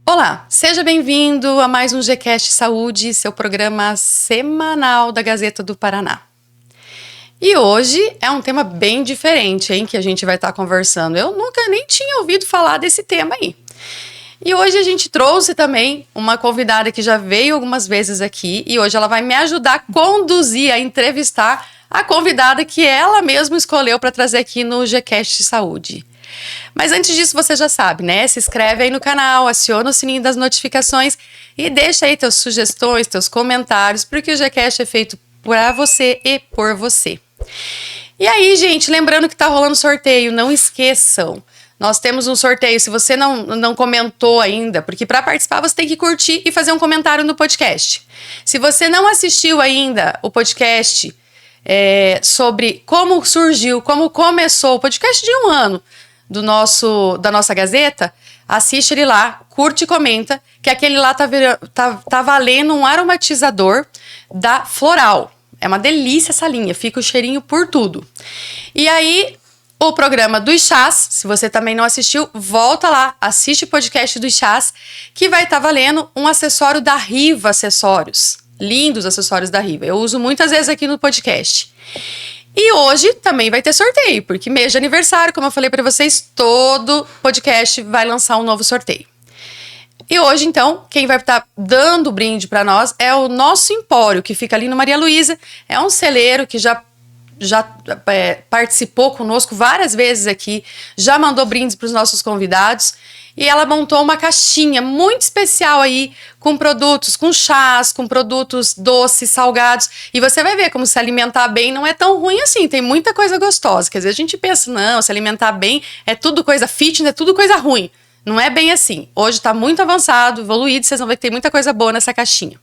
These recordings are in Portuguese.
Olá, seja bem-vindo a mais um GCast Saúde, seu programa semanal da Gazeta do Paraná. E hoje é um tema bem diferente, hein, que a gente vai estar conversando. Eu nunca nem tinha ouvido falar desse tema aí. E hoje a gente trouxe também uma convidada que já veio algumas vezes aqui e hoje ela vai me ajudar a conduzir, a entrevistar a convidada que ela mesma escolheu para trazer aqui no GCast Saúde. Mas antes disso, você já sabe, né? Se inscreve aí no canal, aciona o sininho das notificações e deixa aí teus sugestões, teus comentários, porque o GCast é feito para você e por você. E aí, gente, lembrando que tá rolando sorteio, não esqueçam. Nós temos um sorteio, se você não comentou ainda, porque para participar você tem que curtir e fazer um comentário no podcast. Se você não assistiu ainda o podcast sobre como surgiu, como começou o podcast de 1 ano, da nossa Gazeta, assiste ele lá, curte e comenta, que aquele lá tá valendo um aromatizador da Floral. É uma delícia essa linha, fica o cheirinho por tudo. E aí, o programa dos chás, se você também não assistiu, volta lá, assiste o podcast dos chás, que vai estar valendo um acessório da Riva Acessórios. Lindos acessórios da Riva. Eu uso muitas vezes aqui no podcast. E hoje também vai ter sorteio, porque mês de aniversário, como eu falei para vocês, todo podcast vai lançar um novo sorteio. E hoje, então, quem vai estar dando o brinde para nós é o nosso Empório, que fica ali no Maria Luísa. É um celeiro que já participou conosco várias vezes aqui, já mandou brindes para os nossos convidados. E ela montou uma caixinha muito especial aí, com produtos, com chás, com produtos doces, salgados. E você vai ver como se alimentar bem não é tão ruim assim, tem muita coisa gostosa. Quer dizer, a gente pensa, não, se alimentar bem é tudo coisa fitness, é tudo coisa ruim. Não é bem assim. Hoje tá muito avançado, evoluído, vocês vão ver que tem muita coisa boa nessa caixinha.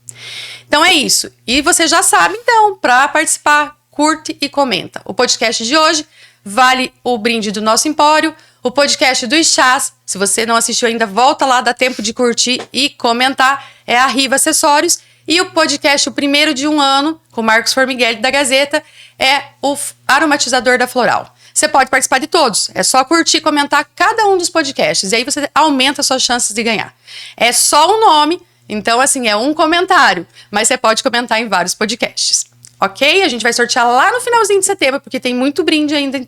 Então é isso. E você já sabe, então, para participar, curte e comenta. O podcast de hoje vale o brinde do nosso Empório, o podcast dos chás. Se você não assistiu ainda, volta lá, dá tempo de curtir e comentar. É a Riva Acessórios. E o podcast, o primeiro de 1 ano, com o Marcos Formigueli da Gazeta, é o aromatizador da Floral. Você pode participar de todos. É só curtir e comentar cada um dos podcasts. E aí você aumenta as suas chances de ganhar. É só um nome, então assim, é um comentário. Mas você pode comentar em vários podcasts. Ok? A gente vai sortear lá no finalzinho de setembro, porque tem muito brinde ainda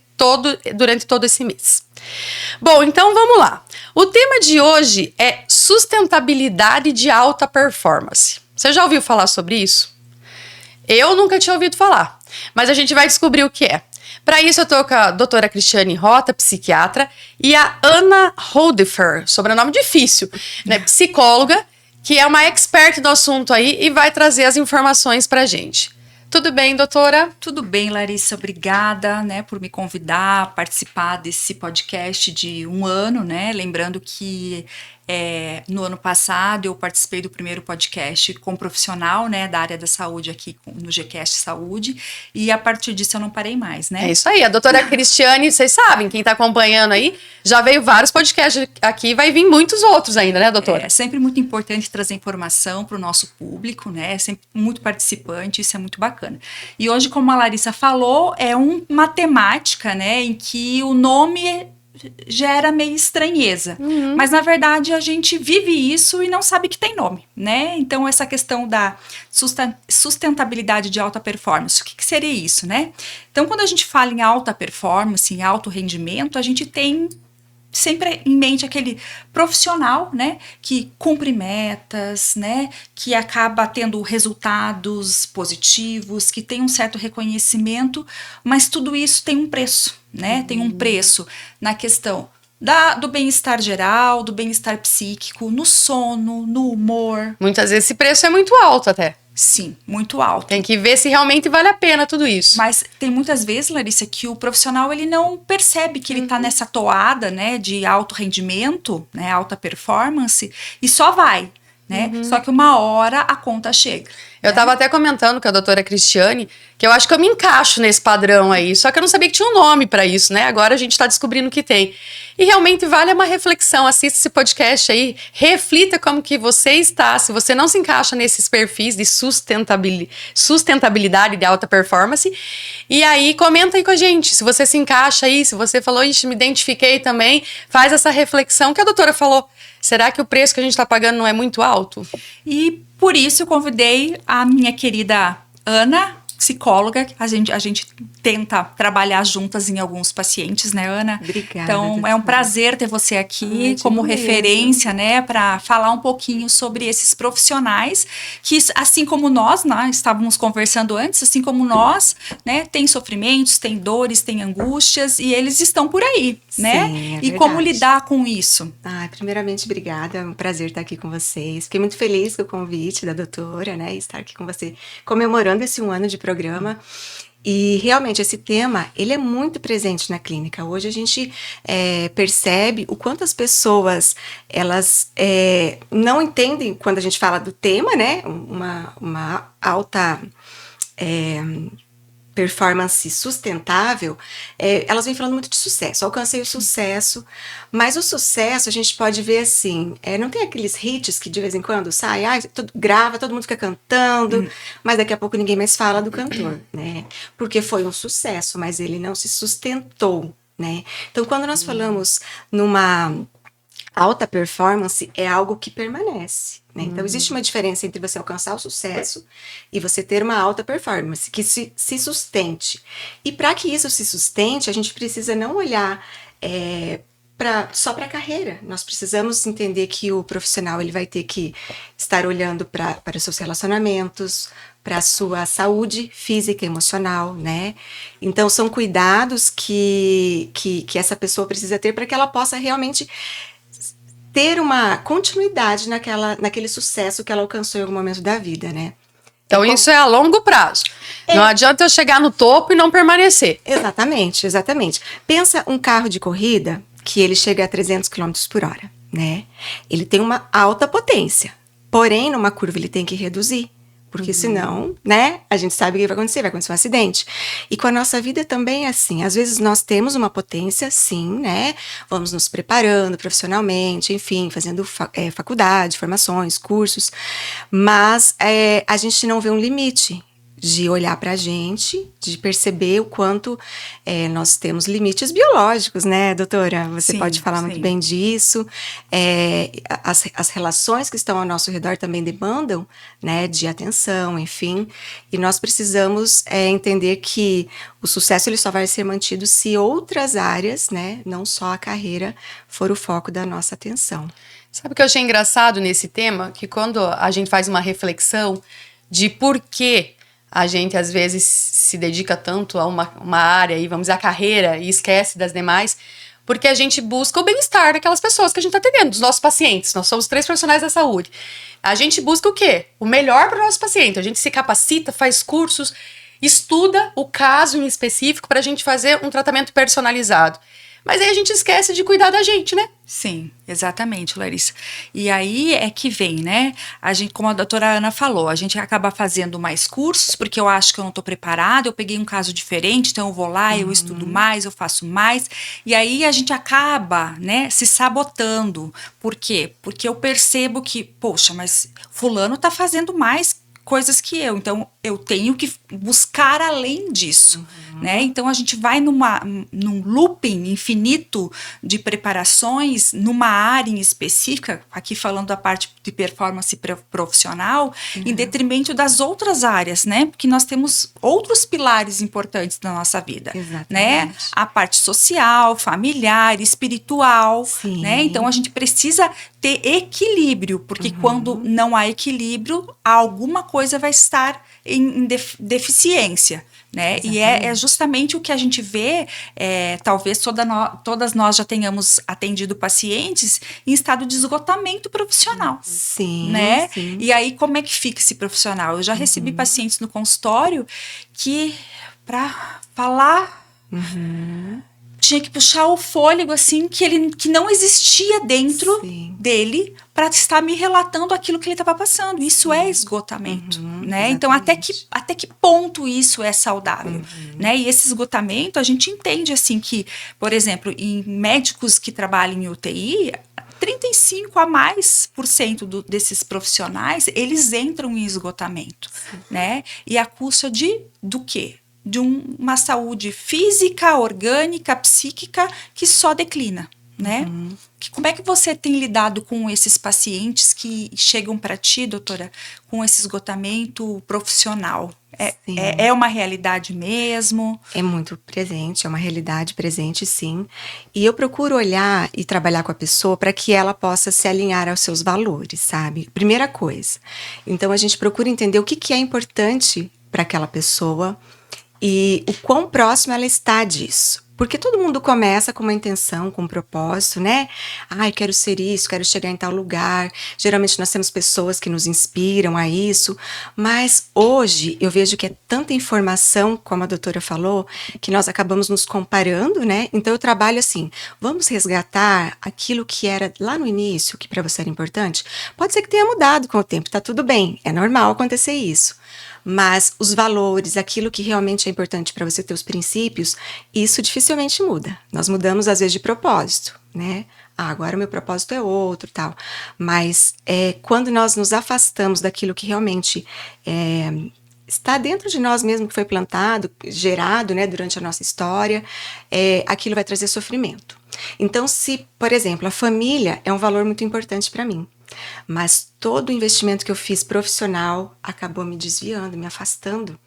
durante todo esse mês. Bom, então vamos lá. O tema de hoje é sustentabilidade de alta performance. Você já ouviu falar sobre isso? Eu nunca tinha ouvido falar, mas a gente vai descobrir o que é. Para isso, eu tô com a doutora Cristiane Rota, psiquiatra, e a Ana Holdefer, sobrenome difícil, né? Psicóloga, que é uma expert do assunto aí e vai trazer as informações pra gente. Tudo bem, doutora? Tudo bem, Larissa. Obrigada, né, por me convidar a participar desse podcast de 1 ano, né? Lembrando que no ano passado eu participei do primeiro podcast com profissional, né, da área da saúde aqui no GCast Saúde, e a partir disso eu não parei mais, né? É isso aí. A doutora Cristiane, vocês sabem, quem tá acompanhando aí, já veio vários podcasts aqui, vai vir muitos outros ainda, né, doutora? É sempre muito importante trazer informação para o nosso público, né? É sempre muito participante, isso é muito bacana. E hoje, como a Larissa falou, é uma temática, né, em que o nome gera meio estranheza, mas na verdade a gente vive isso e não sabe que tem nome, né? Então essa questão da sustentabilidade de alta performance, o que seria isso, né? Então quando a gente fala em alta performance, em alto rendimento, a gente tem sempre em mente aquele profissional, né, que cumpre metas, né, que acaba tendo resultados positivos, que tem um certo reconhecimento, mas tudo isso tem um preço, né, tem um preço na questão do bem-estar geral, do bem-estar psíquico, no sono, no humor. Muitas vezes esse preço é muito alto até. Sim, muito alto. Tem que ver se realmente vale a pena tudo isso. Mas tem muitas vezes, Larissa, que o profissional ele não percebe que ele está nessa toada, né, de alto rendimento, né, alta performance, e só vai, né? Só que uma hora a conta chega. Eu tava até comentando com a doutora Cristiane que eu acho que eu me encaixo nesse padrão aí, só que eu não sabia que tinha um nome pra isso, né? Agora a gente tá descobrindo que tem. E realmente vale uma reflexão, assista esse podcast aí, reflita como que você está, se você não se encaixa nesses perfis de sustentabilidade de alta performance, e aí comenta aí com a gente, se você se encaixa aí, se você falou, ixi, me identifiquei também, faz essa reflexão que a doutora falou. Será que o preço que a gente está pagando não é muito alto? E por isso eu convidei a minha querida Ana, psicóloga. A gente tenta trabalhar juntas em alguns pacientes, né, Ana? Obrigada. Então, é um prazer ter você aqui como referência, né, para falar um pouquinho sobre esses profissionais que, assim como nós, né, estávamos conversando antes, assim como nós, né, tem sofrimentos, tem dores, tem angústias e eles estão por aí, né? Sim, E como lidar com isso? Primeiramente, obrigada. É um prazer estar aqui com vocês. Fiquei muito feliz com o convite da doutora, né? E estar aqui com você comemorando esse 1 ano de programa. E realmente esse tema, ele é muito presente na clínica. Hoje a gente percebe o quanto as pessoas, elas não entendem quando a gente fala do tema, né? Uma alta performance sustentável, elas vêm falando muito de sucesso. Alcancei o sucesso, mas o sucesso a gente pode ver assim, não tem aqueles hits que de vez em quando saem, grava, todo mundo fica cantando, mas daqui a pouco ninguém mais fala do cantor, né? Porque foi um sucesso, mas ele não se sustentou, né? Então, quando nós falamos numa alta performance, é algo que permanece, né? Então, existe uma diferença entre você alcançar o sucesso e você ter uma alta performance, que se sustente. E para que isso se sustente, a gente precisa não olhar só para a carreira. Nós precisamos entender que o profissional ele vai ter que estar olhando para os seus relacionamentos, para a sua saúde física e emocional, né? Então, são cuidados que essa pessoa precisa ter para que ela possa realmente ter uma continuidade naquele sucesso que ela alcançou em algum momento da vida, né? Então isso é a longo prazo. Não adianta eu chegar no topo e não permanecer. Exatamente, exatamente. Pensa um carro de corrida que ele chega a 300 km por hora, né? Ele tem uma alta potência, porém numa curva ele tem que reduzir. Porque senão, né, a gente sabe o que vai acontecer um acidente. E com a nossa vida também é assim. Às vezes nós temos uma potência, sim, né? Vamos nos preparando profissionalmente, enfim, fazendo faculdade, formações, cursos. Mas a gente não vê um limite de olhar pra gente, de perceber o quanto nós temos limites biológicos, né, doutora? Você pode falar muito bem disso. As relações que estão ao nosso redor também demandam, né, de atenção, enfim. E nós precisamos entender que o sucesso ele só vai ser mantido se outras áreas, né, não só a carreira, for o foco da nossa atenção. Sabe o que eu achei engraçado nesse tema? Que quando a gente faz uma reflexão de por que a gente, às vezes, se dedica tanto a uma área, e vamos dizer, a carreira, e esquece das demais, porque a gente busca o bem-estar daquelas pessoas que a gente está atendendo, dos nossos pacientes. Nós somos 3 profissionais da saúde. A gente busca o quê? O melhor para o nosso paciente. A gente se capacita, faz cursos, estuda o caso em específico para a gente fazer um tratamento personalizado. Mas aí a gente esquece de cuidar da gente, né? Sim, exatamente, Larissa. E aí é que vem, né? A gente, como a doutora Ana falou, a gente acaba fazendo mais cursos, porque eu acho que eu não estou preparada, eu peguei um caso diferente, então eu vou lá, eu estudo mais, eu faço mais. E aí a gente acaba, né, se sabotando. Por quê? Porque eu percebo que, poxa, mas fulano está fazendo mais coisas que eu, então eu tenho que buscar além disso, né? Então a gente vai num looping infinito de preparações numa área em específica, aqui falando da parte de performance profissional, em detrimento das outras áreas, né? Porque nós temos outros pilares importantes da nossa vida, né? A parte social, familiar, espiritual, né? Então a gente precisa ter equilíbrio, porque quando não há equilíbrio, alguma coisa vai estar em deficiência, né? E é justamente o que a gente vê, talvez todas nós já tenhamos atendido pacientes em estado de esgotamento profissional. Sim, né? Sim. E aí, como é que fica esse profissional? Eu já recebi pacientes no consultório que, para falar... tinha que puxar o fôlego, assim, que não existia dentro dele para estar me relatando aquilo que ele estava passando. Isso é esgotamento, né? Então, até que ponto isso é saudável, né? E esse esgotamento, a gente entende, assim, que, por exemplo, em médicos que trabalham em UTI, 35 a mais por cento desses profissionais, eles entram em esgotamento, né? E a custa do quê? De uma saúde física, orgânica, psíquica, que só declina, né? Como é que você tem lidado com esses pacientes que chegam para ti, doutora, com esse esgotamento profissional? É uma realidade mesmo? É muito presente, é uma realidade presente, sim. E eu procuro olhar e trabalhar com a pessoa para que ela possa se alinhar aos seus valores, sabe? Primeira coisa. Então, a gente procura entender o que é importante para aquela pessoa e o quão próximo ela está disso. Porque todo mundo começa com uma intenção, com um propósito, né? Ai, quero ser isso, quero chegar em tal lugar. Geralmente nós temos pessoas que nos inspiram a isso. Mas hoje eu vejo que é tanta informação, como a doutora falou, que nós acabamos nos comparando, né? Então eu trabalho assim, vamos resgatar aquilo que era lá no início, que para você era importante. Pode ser que tenha mudado com o tempo, tá tudo bem, é normal acontecer isso. Mas os valores, aquilo que realmente é importante para você ter os princípios, isso dificilmente muda. Nós mudamos às vezes de propósito, né? Agora o meu propósito é outro, tal. Mas quando nós nos afastamos daquilo que realmente está dentro de nós mesmo, que foi plantado, gerado, né, durante a nossa história, aquilo vai trazer sofrimento. Então, se, por exemplo, a família é um valor muito importante para mim, mas todo o investimento que eu fiz profissional acabou me desviando, me afastando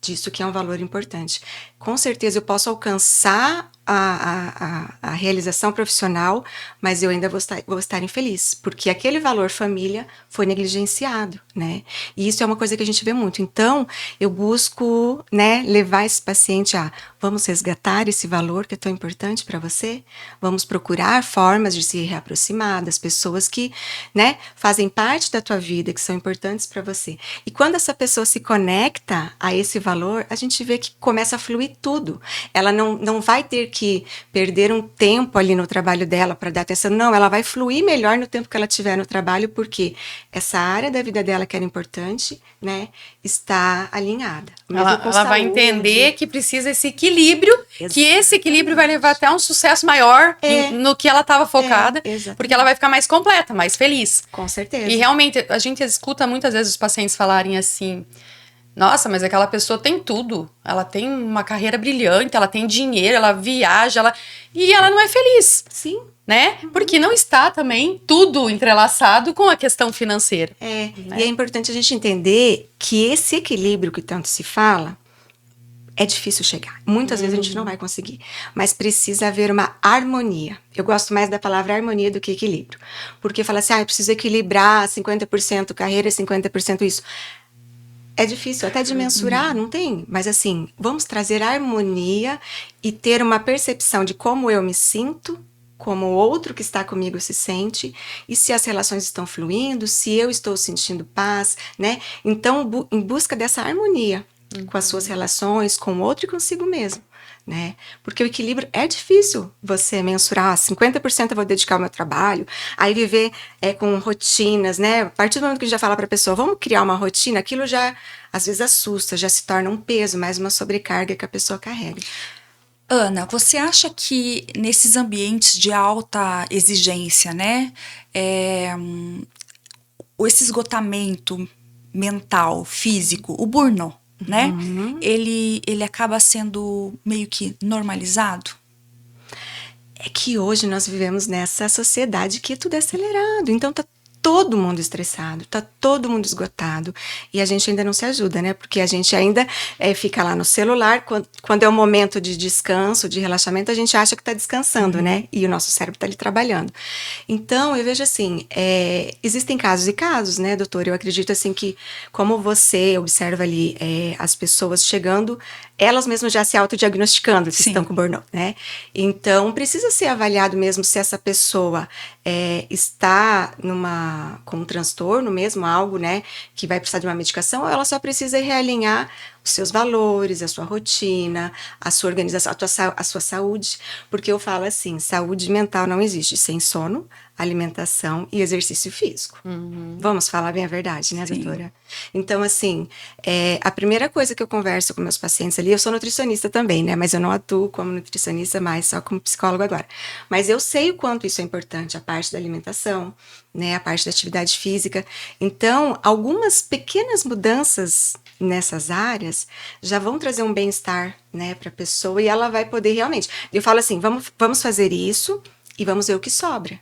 disso que é um valor importante. Com certeza eu posso alcançar a realização profissional, mas eu ainda vou estar infeliz, porque aquele valor família foi negligenciado, né? E isso é uma coisa que a gente vê muito. Então, eu busco, né, levar esse paciente vamos resgatar esse valor que é tão importante para você, vamos procurar formas de se reaproximar das pessoas que, né, fazem parte da tua vida, que são importantes para você. E quando essa pessoa se conecta a esse valor, a gente vê que começa a fluir tudo. Ela não vai ter que perder um tempo ali no trabalho dela para dar atenção. Não, ela vai fluir melhor no tempo que ela tiver no trabalho, porque essa área da vida dela que era importante, né, está alinhada. Ela vai entender que precisa esse equilíbrio, que esse equilíbrio vai levar até um sucesso maior no que ela estava focada, porque ela vai ficar mais completa, mais feliz. Com certeza. E realmente, a gente escuta muitas vezes os pacientes falarem assim: nossa, mas aquela pessoa tem tudo. Ela tem uma carreira brilhante, ela tem dinheiro, ela viaja, e ela não é feliz. Sim. Né? Porque não está também tudo entrelaçado com a questão financeira. Né? E é importante a gente entender que esse equilíbrio que tanto se fala é difícil chegar. Muitas vezes a gente não vai conseguir. Mas precisa haver uma harmonia. Eu gosto mais da palavra harmonia do que equilíbrio. Porque fala assim, eu preciso equilibrar 50% carreira e 50% isso. É difícil até de mensurar, não tem? Mas assim, vamos trazer harmonia e ter uma percepção de como eu me sinto, como o outro que está comigo se sente, e se as relações estão fluindo, se eu estou sentindo paz, né? Então, em busca dessa harmonia com as suas relações, com o outro e consigo mesmo, né? Porque o equilíbrio é difícil você mensurar, 50% eu vou dedicar ao meu trabalho, aí viver com rotinas, né? A partir do momento que a gente já fala para a pessoa, vamos criar uma rotina, aquilo já, às vezes, assusta, já se torna um peso, mais uma sobrecarga que a pessoa carrega. Ana, você acha que nesses ambientes de alta exigência, né, esse esgotamento mental, físico, o burnout, né, ele acaba sendo meio que normalizado? É que hoje nós vivemos nessa sociedade que tudo é acelerado, então tá todo mundo estressado, tá todo mundo esgotado, e a gente ainda não se ajuda, né, porque a gente ainda fica lá no celular, quando é o momento de descanso, de relaxamento, a gente acha que tá descansando, né, e o nosso cérebro tá ali trabalhando. Então, eu vejo assim, existem casos e casos, né, doutor, eu acredito assim que, como você observa ali as pessoas chegando, elas mesmas já se autodiagnosticando que estão com burnout, né, então precisa ser avaliado mesmo se essa pessoa está com um transtorno mesmo, algo, né, que vai precisar de uma medicação, ou ela só precisa realinhar os seus valores, a sua rotina, a sua organização, a sua saúde, porque eu falo assim, saúde mental não existe sem sono, alimentação e exercício físico. Vamos falar bem a verdade, né, Sim. doutora? Então, assim, a primeira coisa que eu converso com meus pacientes ali, eu sou nutricionista também, né, mas eu não atuo como nutricionista, mais só como psicólogo agora. Mas eu sei o quanto isso é importante, a parte da alimentação, né, a parte da atividade física. Então, algumas pequenas mudanças nessas áreas já vão trazer um bem-estar, né, para a pessoa e ela vai poder realmente. Eu falo assim, vamos fazer isso e vamos ver o que sobra.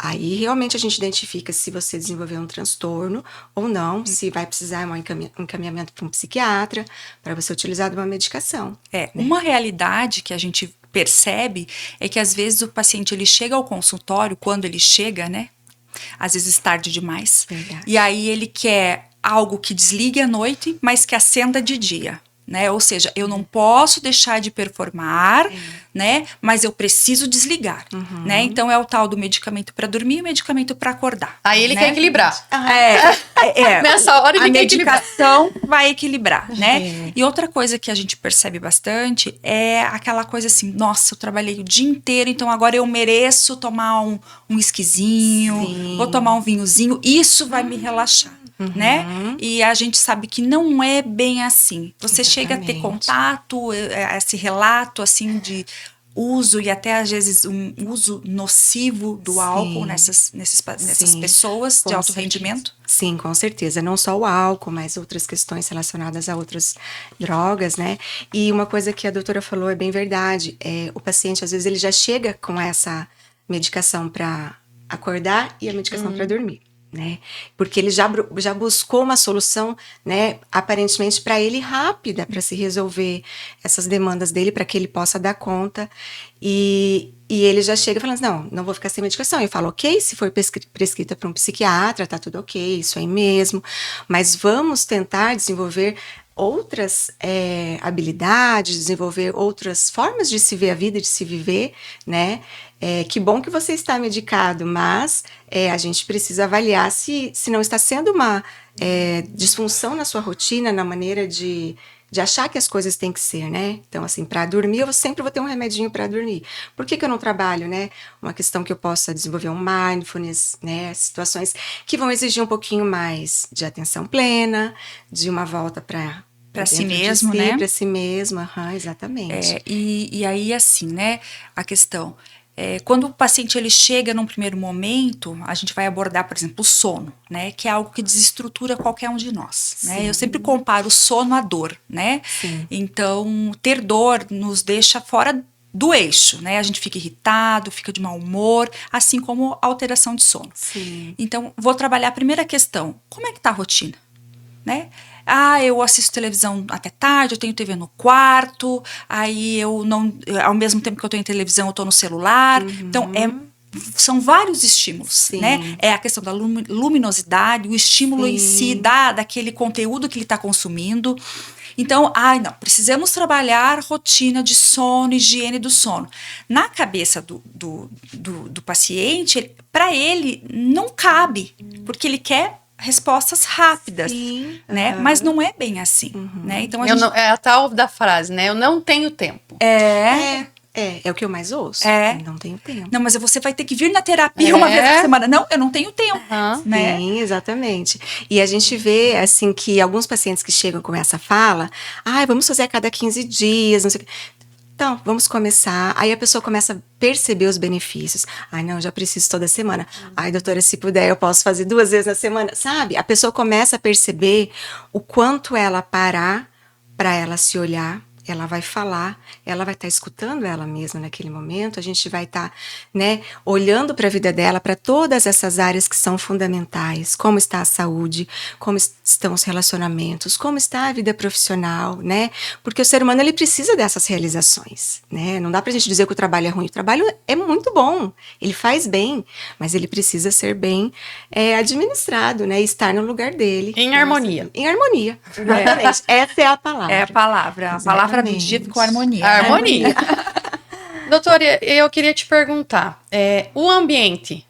Aí realmente a gente identifica se você desenvolveu um transtorno ou não, se vai precisar um encaminhamento para um psiquiatra, para você utilizar de uma medicação. Uma realidade que a gente percebe é que às vezes o paciente ele chega ao consultório, quando ele chega, né? Às vezes tarde demais. Verdade. E aí ele quer algo que desligue à noite, mas que acenda de dia. Né? Ou seja, eu não posso deixar de performar, né? Mas eu preciso desligar, né? Então é o tal do medicamento para dormir e o medicamento para acordar. Aí ele né? quer equilibrar. Nessa hora ele a quer equilibrar. medicação vai equilibrar, né? E outra coisa que a gente percebe bastante é aquela coisa assim, nossa, eu trabalhei o dia inteiro, então agora eu mereço tomar um whiskyzinho, Sim. vou tomar um vinhozinho, isso vai me relaxar. Né? E a gente sabe que não é bem assim. Você chega a ter contato, esse relato assim de uso e até às vezes um uso nocivo do álcool nessas pessoas de alto rendimento? Sim, com certeza. Não só o álcool, mas outras questões relacionadas a outras drogas, né? E uma coisa que a doutora falou é bem verdade. O paciente, às vezes, ele já chega com essa medicação para acordar e a medicação para dormir. Né? Porque ele já buscou uma solução, né, aparentemente para ele rápida, para se resolver essas demandas dele, para que ele possa dar conta. E ele já chega falando assim, não vou ficar sem medicação. Eu falo, ok, se for prescrita para um psiquiatra, tá tudo ok, isso aí mesmo. Mas vamos tentar desenvolver outras habilidades, desenvolver outras formas de se ver a vida, de se viver, né? Que bom que você está medicado, mas a gente precisa avaliar se não está sendo uma disfunção na sua rotina, na maneira de achar que as coisas têm que ser, né? Então, assim, para dormir, eu sempre vou ter um remedinho para dormir. Por que eu não trabalho, né? Uma questão que eu possa desenvolver um mindfulness, né? Situações que vão exigir um pouquinho mais de atenção plena, de uma volta para si mesmo, né? Para si mesmo, exatamente. E aí, assim, né? A questão... quando o paciente ele chega num primeiro momento, a gente vai abordar, por exemplo, o sono, né? Que é algo que desestrutura qualquer um de nós, né? Eu sempre comparo o sono à dor, né? Sim. Então, ter dor nos deixa fora do eixo, né? A gente fica irritado, fica de mau humor, assim como a alteração de sono. Sim. Então, vou trabalhar a primeira questão. Como é que tá a rotina, né? Eu assisto televisão até tarde, eu tenho TV no quarto, aí ao mesmo tempo que eu tenho televisão, eu tô no celular. Então, são vários estímulos, Sim. né? É a questão da luminosidade, o estímulo em si daquele conteúdo que ele está consumindo. Então, precisamos trabalhar rotina de sono, higiene do sono. Na cabeça do paciente, para ele, não cabe, porque ele quer respostas rápidas, né? Mas não é bem assim, né? Então é a tal da frase, né? Eu não tenho tempo. É o que eu mais ouço. Não tenho tempo. Não, mas você vai ter que vir na terapia uma vez por semana. Não, eu não tenho tempo. Né? Sim, exatamente. E a gente vê, assim, que alguns pacientes que chegam com essa fala, vamos fazer a cada 15 dias, não sei o quê. Então, vamos começar. Aí a pessoa começa a perceber os benefícios. Não, já preciso toda semana. Doutora, se puder, eu posso fazer 2 vezes na semana. Sabe? A pessoa começa a perceber o quanto ela parar para ela se olhar. Ela vai falar, ela vai estar escutando ela mesma naquele momento, a gente vai estar, né, olhando para a vida dela, para todas essas áreas que são fundamentais, como está a saúde, como estão os relacionamentos, como está a vida profissional, né, porque o ser humano, ele precisa dessas realizações, né, não dá pra gente dizer que o trabalho é ruim, o trabalho é muito bom, ele faz bem, mas ele precisa ser bem administrado, né, estar no lugar dele. Em harmonia. Em harmonia, exatamente, essa é a palavra. É a palavra do dia ficou harmonia. Harmonia. Doutora, eu queria te perguntar, o ambiente,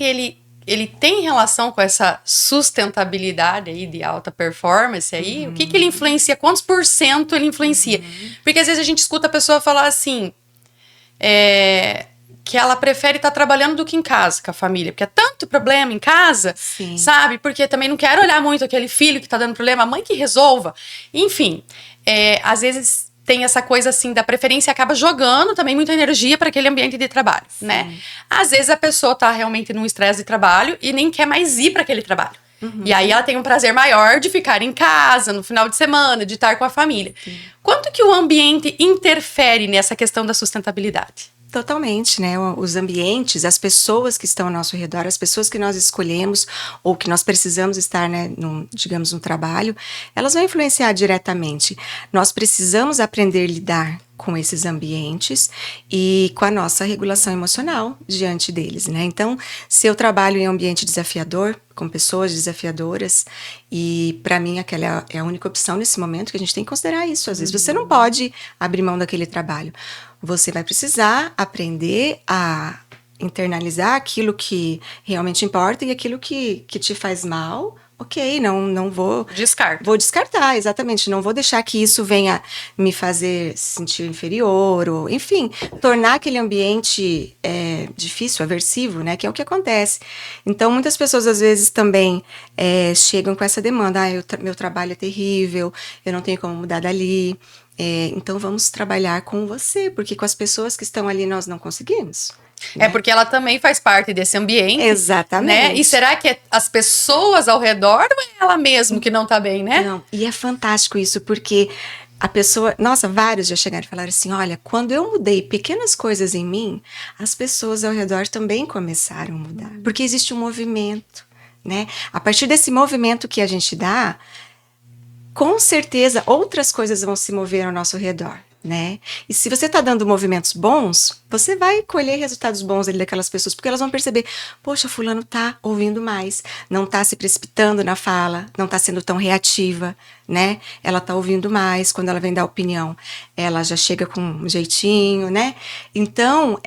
ele ele tem relação com essa sustentabilidade aí de alta performance aí? O que ele influencia? Quantos por cento ele influencia? Porque às vezes a gente escuta a pessoa falar assim, que ela prefere estar trabalhando do que em casa com a família, porque é tanto problema em casa, Sim. sabe? Porque também não quero olhar muito aquele filho que tá dando problema, a mãe que resolva. Enfim, às vezes tem essa coisa assim da preferência, acaba jogando também muita energia para aquele ambiente de trabalho, né? Às vezes a pessoa tá realmente num estresse de trabalho e nem quer mais ir para aquele trabalho. E aí ela tem um prazer maior de ficar em casa, no final de semana, de estar com a família. Quanto que o ambiente interfere nessa questão da sustentabilidade? Totalmente, né? Os ambientes, as pessoas que estão ao nosso redor, as pessoas que nós escolhemos ou que nós precisamos estar, né, digamos, no trabalho, elas vão influenciar diretamente. Nós precisamos aprender a lidar com esses ambientes e com a nossa regulação emocional diante deles, né? Então, se eu trabalho em um ambiente desafiador, com pessoas desafiadoras, e para mim aquela é a única opção nesse momento, que a gente tem que considerar isso. Às vezes você não pode abrir mão daquele trabalho. Você vai precisar aprender a internalizar aquilo que realmente importa e aquilo que te faz mal. Ok, não vou... Descarta. Vou descartar, exatamente. Não vou deixar que isso venha me fazer sentir inferior, ou, enfim, tornar aquele ambiente difícil, aversivo, né? Que é o que acontece. Então, muitas pessoas, às vezes, também chegam com essa demanda. Meu trabalho é terrível, eu não tenho como mudar dali. Então, vamos trabalhar com você, porque com as pessoas que estão ali nós não conseguimos. É porque ela também faz parte desse ambiente. Exatamente. Né? E será que é as pessoas ao redor ou é ela mesmo que não tá bem, né? Não, e é fantástico isso, porque a pessoa... Nossa, vários já chegaram e falaram assim, olha, quando eu mudei pequenas coisas em mim, as pessoas ao redor também começaram a mudar. Porque existe um movimento, né? A partir desse movimento que a gente dá, com certeza outras coisas vão se mover ao nosso redor, né? E se você está dando movimentos bons, você vai colher resultados bons ali daquelas pessoas, porque elas vão perceber, poxa, fulano tá ouvindo mais, não tá se precipitando na fala, não tá sendo tão reativa, né? Ela tá ouvindo mais, quando ela vem dar opinião, ela já chega com um jeitinho, né? Então,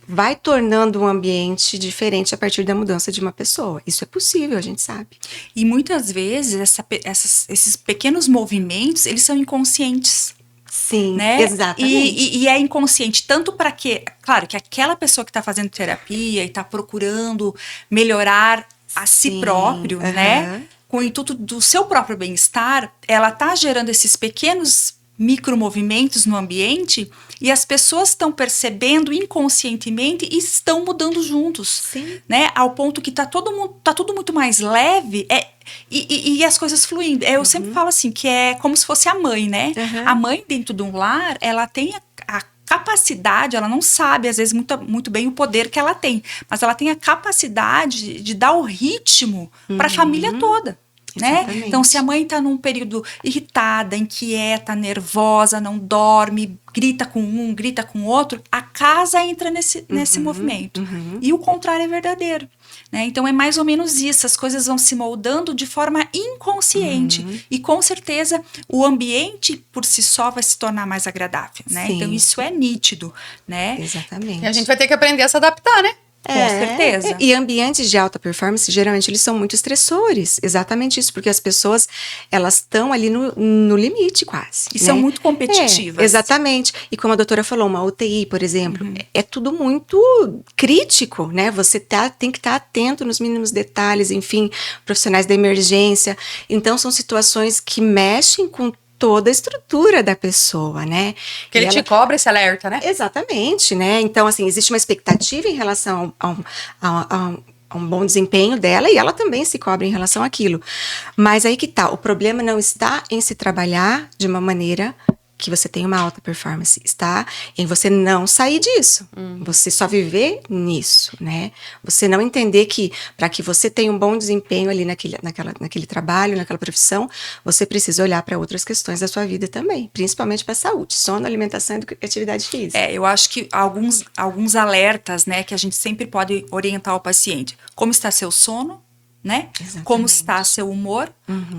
vai tornando um ambiente diferente a partir da mudança de uma pessoa. Isso é possível, a gente sabe. E muitas vezes esses pequenos movimentos, eles são inconscientes. Sim, Né? exatamente. E é inconsciente, tanto para que, claro, que aquela pessoa que está fazendo terapia e está procurando melhorar a si próprio, né? Com o intuito do seu próprio bem-estar, ela está gerando esses pequenos micromovimentos no ambiente e as pessoas estão percebendo inconscientemente e estão mudando juntos. Sim. Né? Ao ponto que tá tudo muito mais leve e as coisas fluindo. Eu sempre falo assim, que é como se fosse a mãe, né? A mãe dentro de um lar, ela tem a capacidade, ela não sabe às vezes muito bem o poder que ela tem, mas ela tem a capacidade de dar o ritmo para a família toda. Né? Então, se a mãe está num período irritada, inquieta, nervosa, não dorme, grita com um, grita com o outro, a casa entra nesse movimento. E o contrário é verdadeiro. Né? Então, é mais ou menos isso. As coisas vão se moldando de forma inconsciente. E, com certeza, o ambiente, por si só, vai se tornar mais agradável. Né? Então, isso é nítido. Né? Exatamente. E a gente vai ter que aprender a se adaptar, né? Com certeza. E ambientes de alta performance, geralmente, eles são muito estressores. Exatamente isso, porque as pessoas, elas estão ali no limite quase. E são muito competitivas. Exatamente. E como a doutora falou, uma UTI, por exemplo, é tudo muito crítico, né? Você tem que estar atento nos mínimos detalhes, enfim, profissionais da emergência. Então, são situações que mexem com toda a estrutura da pessoa, né? Que ele te cobra esse alerta, né? Exatamente, né? Então, assim, existe uma expectativa em relação a um bom desempenho dela e ela também se cobra em relação àquilo. Mas aí que tá, o problema não está em se trabalhar de uma maneira que você tem uma alta performance, está em você não sair disso, você só viver nisso, né? Você não entender que para que você tenha um bom desempenho ali naquele trabalho, naquela profissão, você precisa olhar para outras questões da sua vida também, principalmente para a saúde, sono, alimentação e atividade física. Eu acho que alguns alertas, né, que a gente sempre pode orientar o paciente. Como está seu sono? né? Exatamente. Como está seu humor,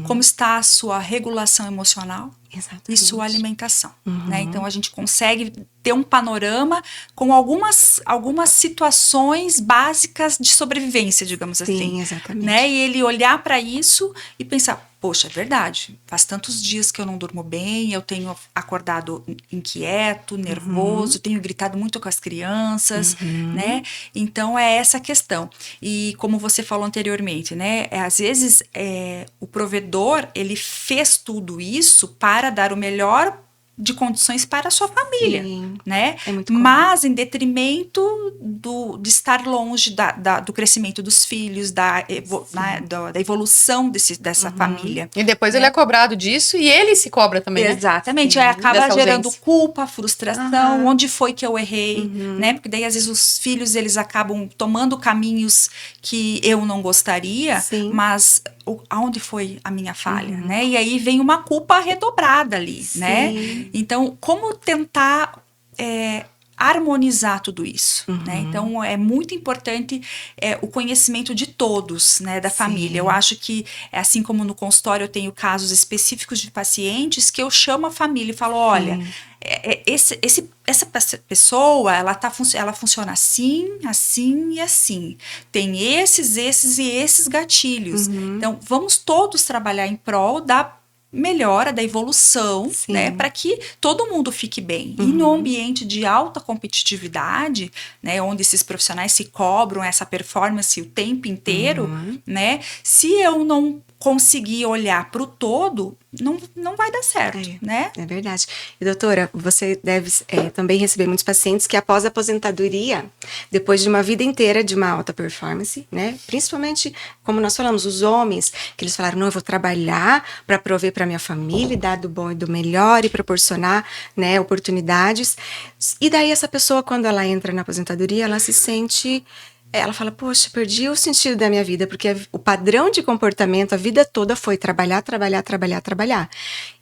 como está a sua regulação emocional Exatamente. e sua alimentação, né? Então a gente consegue ter um panorama com algumas situações básicas de sobrevivência, digamos Sim, assim, exatamente. né? E ele olhar para isso e pensar, poxa, é verdade, faz tantos dias que eu não durmo bem, eu tenho acordado inquieto, nervoso, tenho gritado muito com as crianças, né? Então é essa questão. E como você falou anteriormente, né? Às vezes o provedor, ele fez tudo isso para dar o melhor de condições para a sua família, Sim, né? é muito comum. Mas em detrimento de estar longe do crescimento dos filhos, da evolução dessa família. E depois ele é cobrado disso e ele se cobra também, né? Exatamente, Sim, aí acaba dessa gerando ausência. culpa, frustração, onde foi que eu errei, né? Porque daí às vezes os filhos eles acabam tomando caminhos que eu não gostaria, Sim. mas aonde foi a minha falha, né? E aí vem uma culpa redobrada ali, né? Então, como tentar harmonizar tudo isso, né? Então, é muito importante o conhecimento de todos, né, da família. Eu acho que, assim como no consultório eu tenho casos específicos de pacientes que eu chamo a família e falo, olha, essa pessoa, ela funciona assim, assim e assim. Tem esses e esses gatilhos. Então, vamos todos trabalhar em prol da melhora, da evolução, né, para que todo mundo fique bem. E no ambiente de alta competitividade, né, onde esses profissionais se cobram essa performance o tempo inteiro, né, se eu não conseguir olhar para o todo, não vai dar certo, né? É verdade. E doutora, você deve também receber muitos pacientes que após a aposentadoria, depois de uma vida inteira de uma alta performance, né? Principalmente, como nós falamos, os homens, que eles falaram, não, eu vou trabalhar para prover para minha família, dar do bom e do melhor e proporcionar, né, oportunidades. E daí essa pessoa, quando ela entra na aposentadoria, ela se sente... Ela fala, poxa, perdi o sentido da minha vida, porque o padrão de comportamento a vida toda foi trabalhar, trabalhar, trabalhar, trabalhar.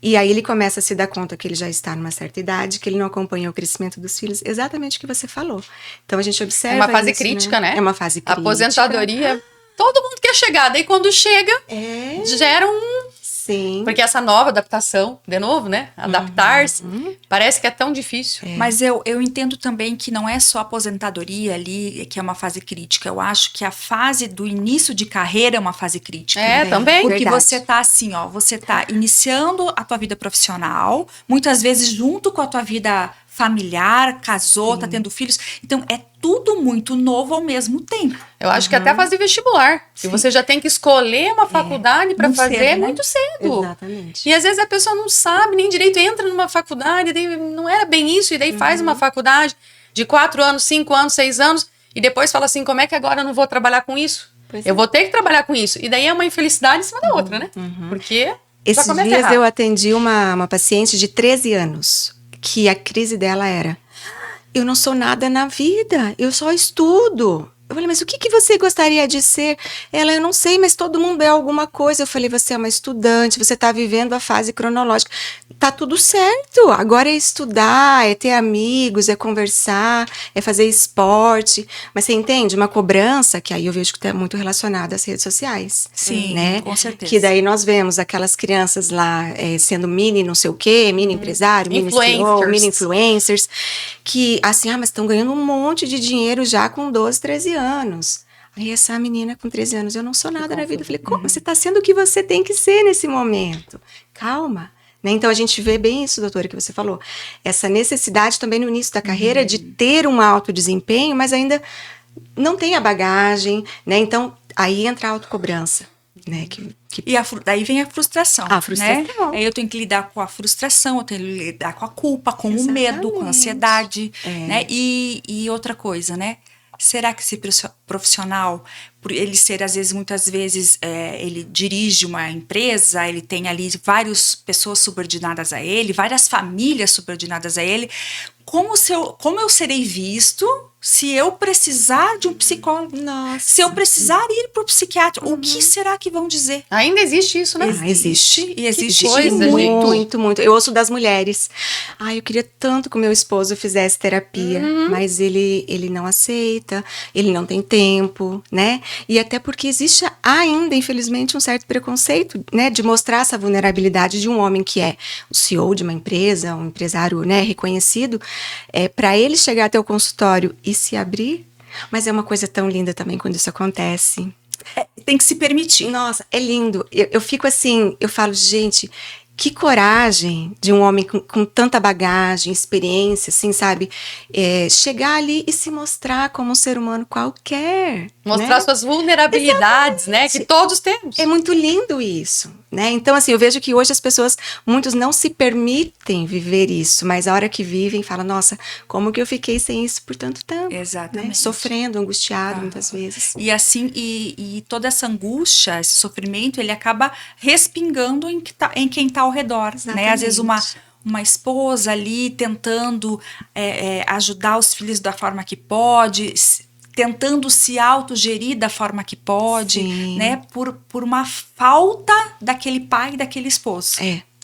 E aí ele começa a se dar conta que ele já está numa certa idade, que ele não acompanhou o crescimento dos filhos, exatamente o que você falou. Então a gente observa É uma fase isso, crítica, né? É uma fase crítica. Aposentadoria, todo mundo quer chegar, daí quando chega, gera Sim. Porque essa nova adaptação, de novo, né? Adaptar-se, parece que é tão difícil. Mas eu entendo também que não é só a aposentadoria ali que é uma fase crítica. Eu acho que a fase do início de carreira é uma fase crítica. Também. Porque Verdade. você tá assim, ó, você tá iniciando a tua vida profissional, muitas vezes junto com a tua vida familiar, casou, tá tendo filhos. Então, é tudo muito novo ao mesmo tempo. Eu acho que até fazer vestibular. Se você já tem que escolher uma faculdade para Muito fazer cedo, né? muito cedo. Exatamente. E às vezes a pessoa não sabe nem direito, entra numa faculdade, daí não era bem isso, e daí faz uma faculdade de 4 anos, 5 anos, 6 anos, e depois fala assim, como é que agora eu não vou trabalhar com isso? Pois Eu vou ter que trabalhar com isso. E daí é uma infelicidade em cima da outra, né? Porque já Esses começa dias errado. eu atendi uma paciente de 13 anos, que a crise dela era, eu não sou nada na vida, eu só estudo. Eu falei, mas o que você gostaria de ser? Ela, eu não sei, mas todo mundo é alguma coisa. Eu falei, você é uma estudante, você está vivendo a fase cronológica. Tá tudo certo, agora é estudar, é ter amigos, é conversar, é fazer esporte. Mas você entende? Uma cobrança, que aí eu vejo que está muito relacionada às redes sociais. Sim, né? com certeza. Que daí nós vemos aquelas crianças lá sendo mini não sei o quê, mini empresário, mini CEO, mini influencers, que assim, mas estão ganhando um monte de dinheiro já com 12, 13 anos. Aí essa menina com 13 anos, eu não sou nada na vida. Eu falei, como? Você está sendo o que você tem que ser nesse momento. Calma. Né? Então a gente vê bem isso, doutora, que você falou. Essa necessidade também no início da carreira de ter um alto desempenho, mas ainda não tem a bagagem, né? Então aí entra a autocobrança. Né? E daí vem a frustração. A frustração. Né? Aí eu tenho que lidar com a frustração, eu tenho que lidar com a culpa, com o medo, com a ansiedade. Né? E outra coisa, né? Será que esse profissional, por ele ser, às vezes, muitas vezes, ele dirige uma empresa, ele tem ali várias pessoas subordinadas a ele, várias famílias subordinadas a ele, como eu serei visto se eu precisar de um psicólogo? Nossa. Se eu precisar ir para o psiquiatra, o que será que vão dizer? Ainda existe isso, né? Existe. E existe coisa, muito, gente. muito. Eu ouço das mulheres. Ai, eu queria tanto que o meu esposo fizesse terapia, mas ele não aceita, ele não tem tempo, né? E até porque existe ainda, infelizmente, um certo preconceito, né, de mostrar essa vulnerabilidade de um homem que é o CEO de uma empresa, um empresário, né, reconhecido, para ele chegar até o consultório e se abrir. Mas é uma coisa tão linda também quando isso acontece. Tem que se permitir. Nossa, é lindo. Eu fico assim, eu falo, gente, que coragem de um homem com tanta bagagem, experiência, assim, sabe? Chegar ali e se mostrar como um ser humano qualquer. Mostrar né? suas vulnerabilidades, né? Que todos temos. É muito lindo isso, né? Então, assim, eu vejo que hoje as pessoas, muitos não se permitem viver isso, mas a hora que vivem, falam, nossa, como que eu fiquei sem isso por tanto tempo? Exatamente. Né? Sofrendo, angustiado, muitas vezes. E assim, e toda essa angústia, esse sofrimento, ele acaba respingando em quem está ao redor, né? Às vezes uma esposa ali tentando ajudar os filhos da forma que pode, tentando se autogerir da forma que pode, Sim. né? Por uma falta daquele pai e daquele esposo.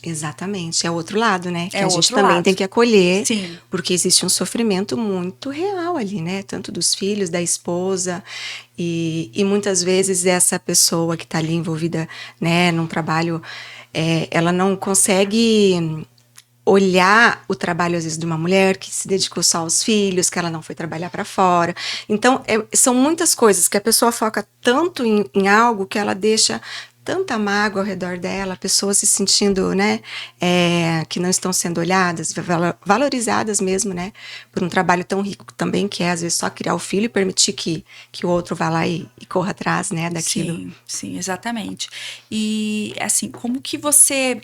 Exatamente, é o outro lado, né? Que É a o gente outro também lado. tem que acolher, Sim. porque existe um sofrimento muito real ali, né? Tanto dos filhos, da esposa, e muitas vezes essa pessoa que está ali envolvida, né, num trabalho, ela não consegue olhar o trabalho, às vezes, de uma mulher que se dedicou só aos filhos, que ela não foi trabalhar para fora. Então, são muitas coisas que a pessoa foca tanto em algo que ela deixa tanta mágoa ao redor dela, pessoas se sentindo, né, que não estão sendo olhadas, valorizadas mesmo, né, por um trabalho tão rico também, que é, às vezes, só criar o filho e permitir que o outro vá lá e corra atrás, né, daquilo. Sim, exatamente. E, assim, como que você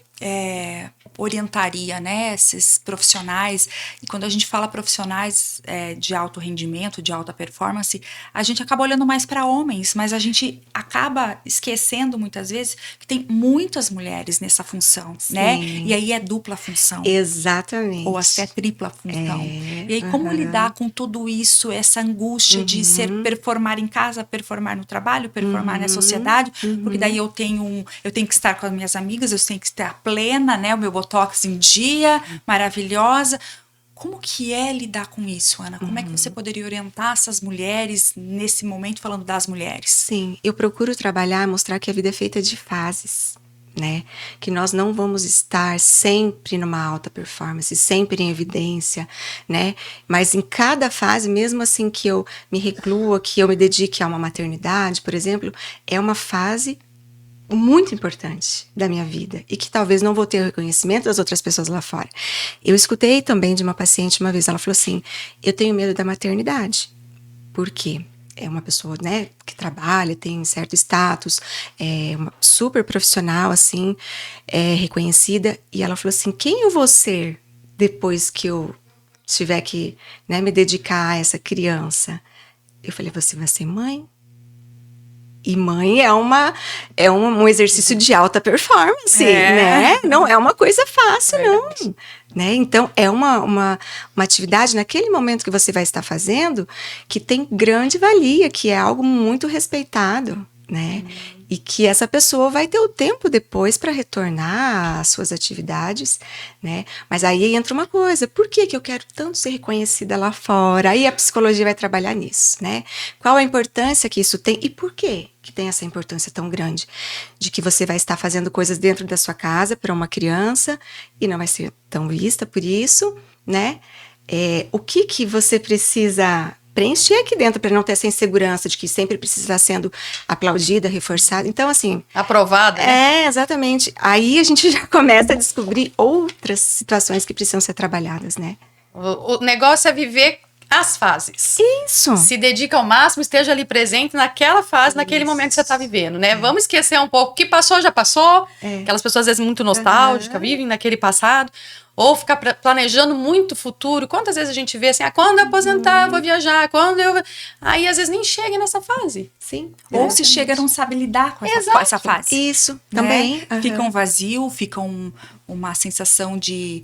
orientaria, né, esses profissionais? E quando a gente fala profissionais de alto rendimento, de alta performance, a gente acaba olhando mais para homens, mas a gente acaba esquecendo muitas vezes que tem muitas mulheres nessa função, né? E aí é dupla função. Exatamente. Ou até tripla função. E aí como lidar com tudo isso, essa angústia de performar em casa, performar no trabalho, performar na sociedade, porque daí eu tenho que estar com as minhas amigas, eu tenho que estar plena, né? O meu botox em dia, maravilhosa. Como que é lidar com isso, Ana? Como é que você poderia orientar essas mulheres nesse momento, falando das mulheres? Sim, eu procuro trabalhar, mostrar que a vida é feita de fases, né? Que nós não vamos estar sempre numa alta performance, sempre em evidência, né? Mas em cada fase, mesmo assim que eu me reclua, que eu me dedique a uma maternidade, por exemplo, é uma fase muito importante da minha vida e que talvez não vou ter o reconhecimento das outras pessoas lá fora. Eu escutei também de uma paciente uma vez, ela falou assim, eu tenho medo da maternidade. Por quê? É uma pessoa, né, que trabalha, tem certo status, é uma super profissional, assim, reconhecida, e ela falou assim, quem eu vou ser depois que eu tiver que, né, me dedicar a essa criança? Eu falei, você vai ser mãe? E mãe é um exercício de alta performance, né? Não é uma coisa fácil, não. Né? Então, é uma atividade naquele momento que você vai estar fazendo que tem grande valia, que é algo muito respeitado, né? E que essa pessoa vai ter o tempo depois para retornar às suas atividades, né? Mas aí entra uma coisa, por que eu quero tanto ser reconhecida lá fora? Aí a psicologia vai trabalhar nisso, né? Qual a importância que isso tem e por quê que tem essa importância tão grande? De que você vai estar fazendo coisas dentro da sua casa para uma criança e não vai ser tão vista por isso, né? O que você precisa preencher aqui dentro para não ter essa insegurança de que sempre precisa estar sendo aplaudida, reforçada. Então, assim... aprovada, né? Exatamente. Aí a gente já começa a descobrir outras situações que precisam ser trabalhadas, né? O negócio é viver as fases. Isso. Se dedica ao máximo, esteja ali presente naquela fase, naquele momento que você está vivendo, né? Vamos esquecer um pouco. O que passou, já passou. Aquelas pessoas, às vezes, muito nostálgicas, vivem naquele passado. ou ficar planejando muito o futuro. Quantas vezes a gente vê assim, quando eu aposentar, eu vou viajar, quando eu... Aí, às vezes, nem chega nessa fase. Sim. Ou se chega, não sabe lidar com essa fase. Isso, né? também. Fica um vazio, fica uma sensação de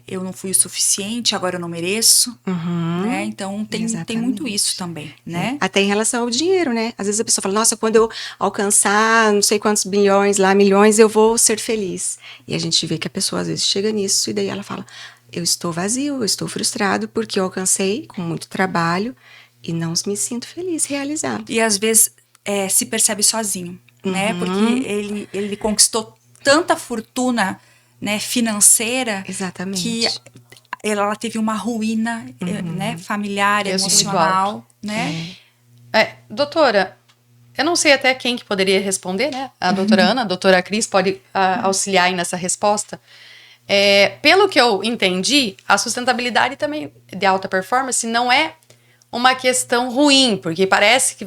eu não fui o suficiente, agora eu não mereço. Né? Então, tem muito isso também, né? Até em relação ao dinheiro, né? Às vezes a pessoa fala, nossa, quando eu alcançar não sei quantos bilhões lá, milhões, eu vou ser feliz. E a gente vê que a pessoa às vezes chega nisso e daí ela fala, eu estou vazio, eu estou frustrado porque eu alcancei com muito trabalho e não me sinto feliz, realizado. E às vezes se percebe sozinho, né? Porque ele conquistou tanta fortuna, né, financeira. Exatamente. Que ela teve uma ruína, né, familiar, emocional, né? Doutora, eu não sei até quem que poderia responder, né? A doutora Ana, a doutora Cris pode auxiliar aí nessa resposta. Pelo que eu entendi, a sustentabilidade também de alta performance não é uma questão ruim, porque parece que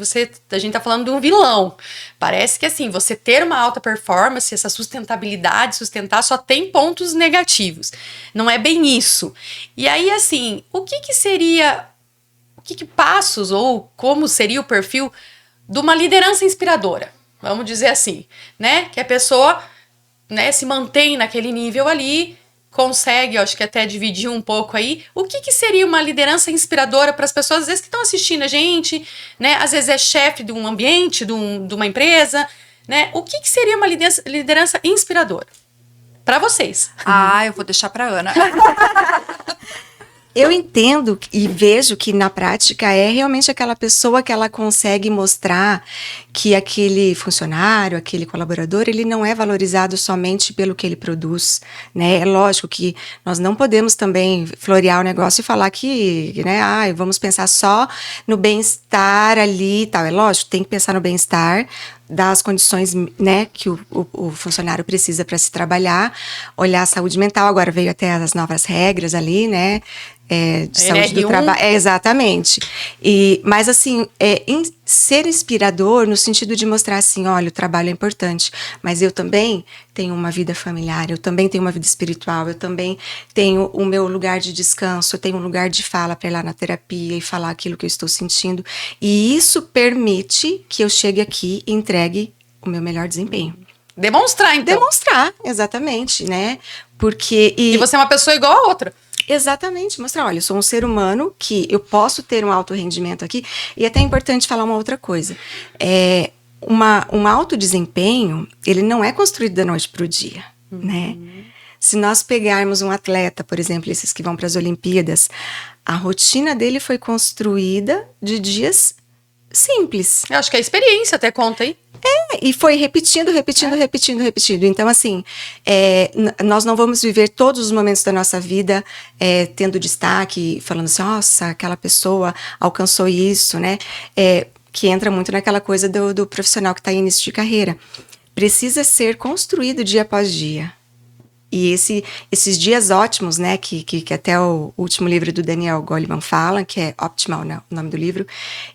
a gente tá falando de um vilão. Parece que assim, você ter uma alta performance, essa sustentabilidade, sustentar, só tem pontos negativos. Não é bem isso. E aí, assim, o que passos ou como seria o perfil de uma liderança inspiradora? Vamos dizer assim, né? Que a pessoa, né, se mantém naquele nível ali, consegue, acho que até dividir um pouco aí, o que seria uma liderança inspiradora para as pessoas, às vezes, que estão assistindo a gente, né? Às vezes é chefe de um ambiente, de uma empresa, né? O que seria uma liderança inspiradora para vocês? Eu vou deixar para Ana. Eu entendo e vejo que na prática é realmente aquela pessoa que ela consegue mostrar que aquele funcionário, aquele colaborador, ele não é valorizado somente pelo que ele produz, né? É lógico que nós não podemos também florear o negócio e falar que, né, vamos pensar só no bem-estar ali e tal. É lógico, tem que pensar no bem-estar, das condições, né, que o funcionário precisa para se trabalhar, olhar a saúde mental. Agora veio até as novas regras ali, né, de saúde do trabalho. Exatamente. Mas assim, ser inspirador no sentido de mostrar assim, olha, o trabalho é importante, mas eu também tenho uma vida familiar, eu também tenho uma vida espiritual, eu também tenho o meu lugar de descanso, eu tenho um lugar de fala para ir lá na terapia e falar aquilo que eu estou sentindo. E isso permite que eu chegue aqui e entregue o meu melhor desempenho. Demonstrar, então. Demonstrar, exatamente, né? Porque... E você é uma pessoa igual a outra. Exatamente, mostrar, olha, eu sou um ser humano que eu posso ter um alto rendimento aqui. E é até importante falar uma outra coisa. Um alto desempenho, ele não é construído da noite para o dia, né? Se nós pegarmos um atleta, por exemplo, esses que vão para as Olimpíadas, a rotina dele foi construída de dias simples. Eu acho que a experiência até conta aí. E foi repetindo. Então, assim, nós não vamos viver todos os momentos da nossa vida tendo destaque, falando assim, nossa, aquela pessoa alcançou isso, né? Que entra muito naquela coisa do profissional que está em início de carreira. Precisa ser construído dia após dia. E esses dias ótimos, né, que até o último livro do Daniel Goleman fala, que é Optimal, né, o nome do livro,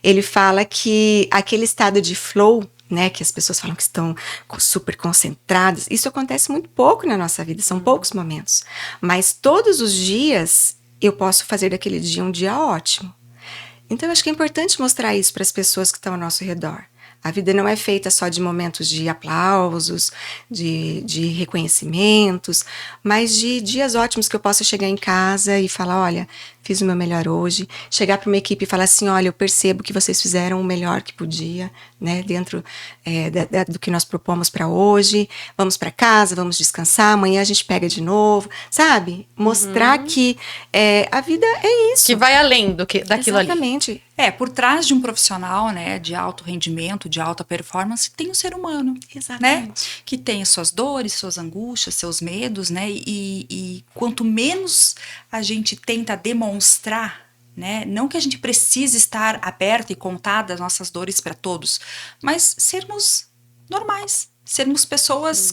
ele fala que aquele estado de flow, né, que as pessoas falam que estão super concentradas, isso acontece muito pouco na nossa vida, são poucos momentos. Mas todos os dias eu posso fazer daquele dia um dia ótimo. Então eu acho que é importante mostrar isso para as pessoas que estão ao nosso redor. A vida não é feita só de momentos de aplausos, de reconhecimentos, mas de dias ótimos que eu possa chegar em casa e falar, olha, fiz o meu melhor hoje. Chegar para uma equipe e falar assim, olha, eu percebo que vocês fizeram o melhor que podia, né, dentro do que nós propomos para hoje. Vamos para casa, vamos descansar, amanhã a gente pega de novo, sabe? Mostrar que a vida é isso. Que vai além daquilo ali. Exatamente. Por trás de um profissional, né, de alto rendimento, de alta performance, tem o ser humano. Exatamente. Né? Que tem as suas dores, suas angústias, seus medos, né? E quanto menos a gente tenta demonstrar, né? Não que a gente precise estar aberto e contar das nossas dores para todos, mas sermos normais, sermos pessoas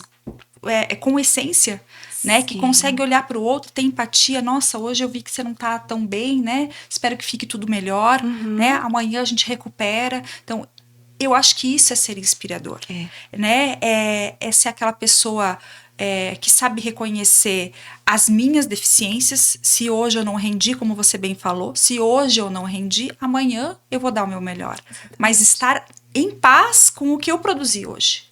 com essência, né? Que consegue olhar para o outro, ter empatia. Nossa, hoje eu vi que você não está tão bem, né? Espero que fique tudo melhor, né? Amanhã a gente recupera. Então, eu acho que isso é ser inspirador, né? É ser aquela pessoa que sabe reconhecer as minhas deficiências. Se hoje eu não rendi, como você bem falou, se hoje eu não rendi, amanhã eu vou dar o meu melhor. Mas estar em paz com o que eu produzi hoje,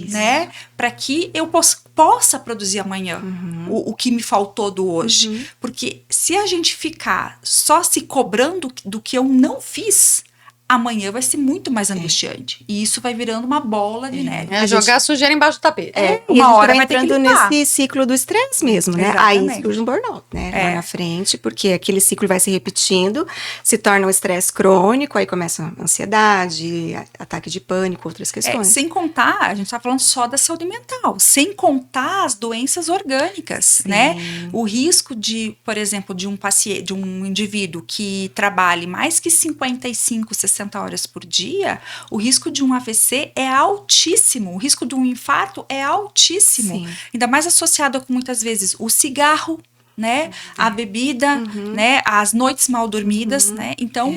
né? Para que eu possa produzir amanhã o que me faltou do hoje. Porque se a gente ficar só se cobrando do que eu não fiz, amanhã vai ser muito mais angustiante. E isso vai virando uma bola de neve. Jogar sujeira embaixo do tapete. Uma hora vai entrando nesse ciclo do estresse mesmo, né? Exatamente. Aí surge um burnout, né? Lá na frente, porque aquele ciclo vai se repetindo, se torna um estresse crônico, aí começa a ansiedade, ataque de pânico, outras questões. Sem contar, a gente tá falando só da saúde mental, sem contar as doenças orgânicas, né? O risco de, por exemplo, de um paciente, de um indivíduo que trabalhe mais que 55, 60 horas por dia, o risco de um AVC é altíssimo, o risco de um infarto é altíssimo. Ainda mais associado com, muitas vezes, o cigarro, né? A bebida, né? As noites mal dormidas, né? Então,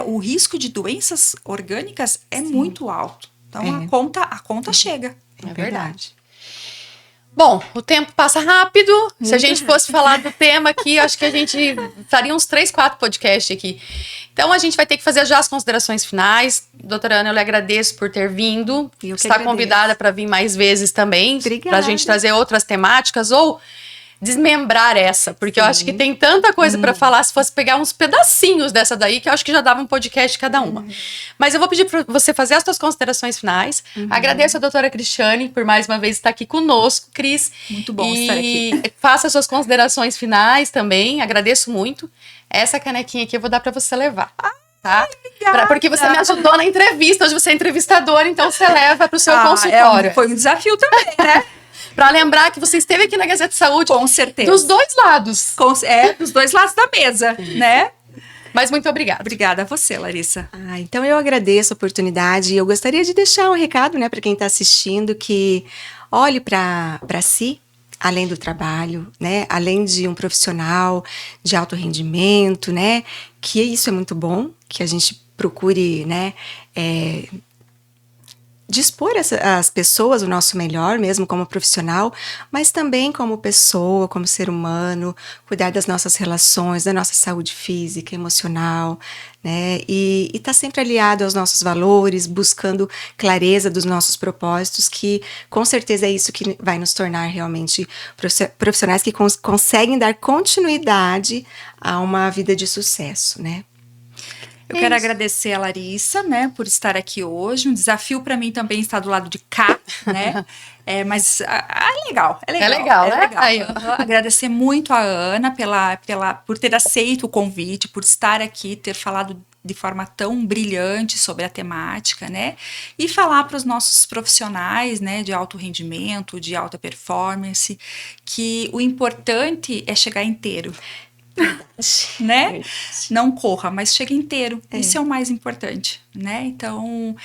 o risco de doenças orgânicas é muito alto. Então, a conta chega. É verdade. Bom, o tempo passa rápido. Se a gente fosse falar do tema aqui, acho que a gente faria uns 3, 4 podcasts aqui. Então, a gente vai ter que fazer já as considerações finais. Doutora Ana, eu lhe agradeço por ter vindo. Está convidada para vir mais vezes também. Para a gente trazer outras temáticas ou desmembrar essa, porque eu acho que tem tanta coisa para falar, se fosse pegar uns pedacinhos dessa daí, que eu acho que já dava um podcast cada uma. Mas eu vou pedir para você fazer as suas considerações finais. Agradeço a doutora Cristiane por mais uma vez estar aqui conosco, Cris. Muito bom estar aqui. E faça as suas considerações finais também, agradeço muito. Essa canequinha aqui eu vou dar para você levar. Tá? Porque você me ajudou na entrevista, hoje você é entrevistadora, então você leva para o seu consultório. Foi um desafio também, né? Para lembrar que você esteve aqui na Gazeta Saúde. Com certeza. Dos dois lados. Dos dois lados da mesa, né? Mas muito obrigada. Obrigada a você, Larissa. Então eu agradeço a oportunidade e eu gostaria de deixar um recado, né, para quem está assistindo, que olhe para si, além do trabalho, né, além de um profissional de alto rendimento, né, que isso é muito bom, que a gente procure, né, dispor as pessoas o nosso melhor, mesmo como profissional, mas também como pessoa, como ser humano, cuidar das nossas relações, da nossa saúde física, emocional, né? E tá sempre aliado aos nossos valores, buscando clareza dos nossos propósitos, que com certeza é isso que vai nos tornar realmente profissionais que conseguem dar continuidade a uma vida de sucesso, né? Eu quero agradecer a Larissa, né, por estar aqui hoje. Um desafio para mim também estar do lado de cá, né? Mas é legal. É legal, né? Aí, agradecer muito a Ana por ter aceito o convite, por estar aqui, ter falado de forma tão brilhante sobre a temática, né? E falar para os nossos profissionais, né, de alto rendimento, de alta performance, que o importante é chegar inteiro. Né? Não corra, mas chegue inteiro. Isso é o mais importante, né? Então,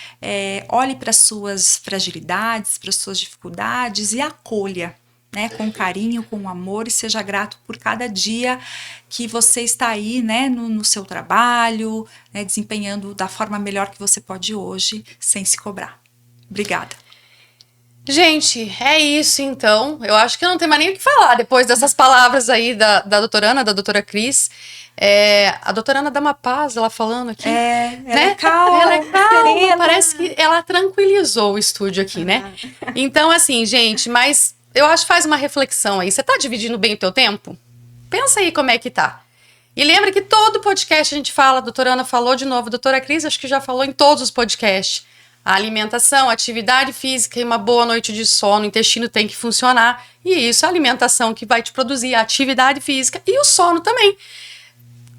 olhe para as suas fragilidades, para as suas dificuldades e acolha, né? Com carinho, com amor, e seja grato por cada dia que você está aí, né? No seu trabalho, né? Desempenhando da forma melhor que você pode hoje, sem se cobrar. Obrigada. Gente, é isso então. Eu acho que não tem mais nem o que falar depois dessas palavras aí da doutora Ana, da doutora Cris. A doutora Ana dá uma paz, ela falando aqui. Ela é calma, serena. Parece que ela tranquilizou o estúdio aqui, né? Então, assim, gente, mas eu acho que faz uma reflexão aí. Você tá dividindo bem o teu tempo? Pensa aí como é que tá. E lembra que todo podcast a gente fala, a doutora Ana falou de novo, a doutora Cris acho que já falou em todos os podcasts. A alimentação, a atividade física e uma boa noite de sono, o intestino tem que funcionar. E isso é a alimentação que vai te produzir a atividade física e o sono também.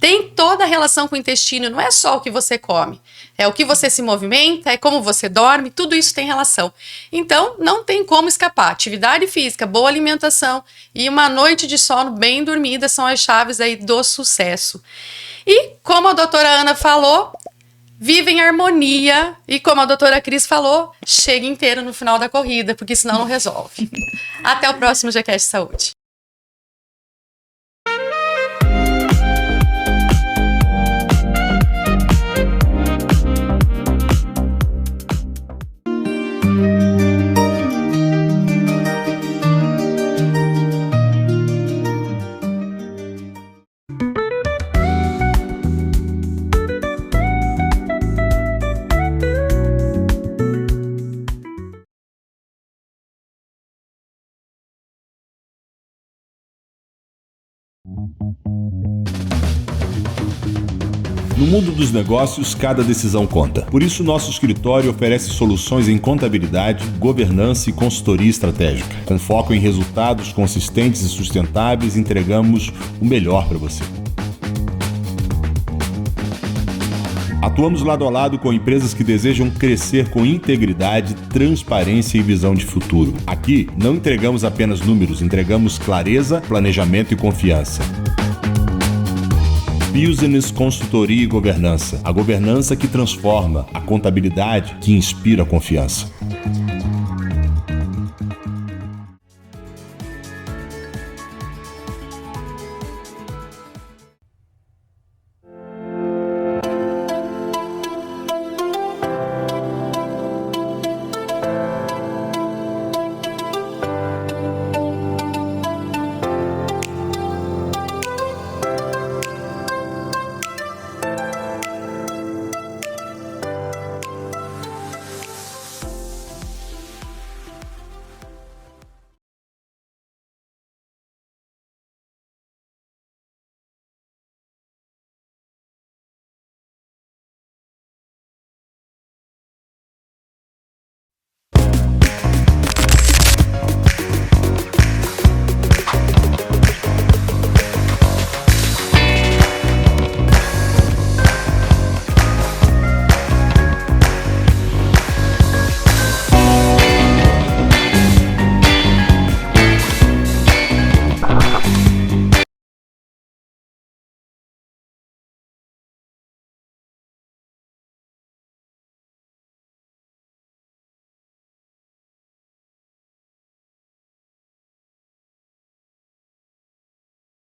Tem toda a relação com o intestino, não é só o que você come. É o que você se movimenta, é como você dorme, tudo isso tem relação. Então, não tem como escapar. Atividade física, boa alimentação e uma noite de sono bem dormida são as chaves aí do sucesso. E, como a doutora Ana falou, vive em harmonia e, como a doutora Cris falou, chegue inteiro no final da corrida, porque senão não resolve. Até o próximo GCast Saúde. No mundo dos negócios, cada decisão conta. Por isso, nosso escritório oferece soluções em contabilidade, governança e consultoria estratégica. Com foco em resultados consistentes e sustentáveis, entregamos o melhor para você. Atuamos lado a lado com empresas que desejam crescer com integridade, transparência e visão de futuro. Aqui, não entregamos apenas números, entregamos clareza, planejamento e confiança. Business, consultoria e governança. A governança que transforma, a contabilidade que inspira a confiança.